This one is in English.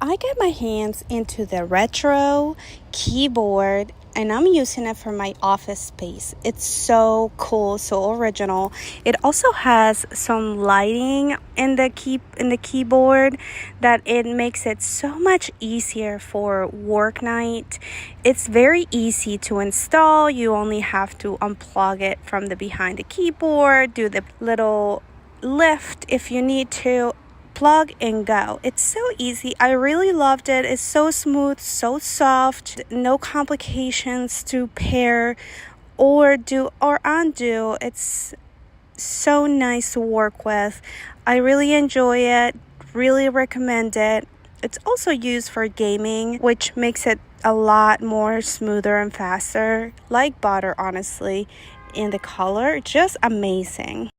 I got my hands into the retro keyboard and I'm using it for my office space. It's so cool, so original. It also has some lighting in the keyboard that it makes it so much easier for work night. It's very easy to install. You only have to unplug it from the behind the keyboard, do the little lift if you need to, plug and go. It's so easy. I really loved it. It's so smooth, so soft, no complications to pair or do or undo. It's so nice to work with. I really enjoy it, really recommend it. It's also used for gaming, which makes it a lot more smoother and faster, like butter, honestly. And the color, just amazing.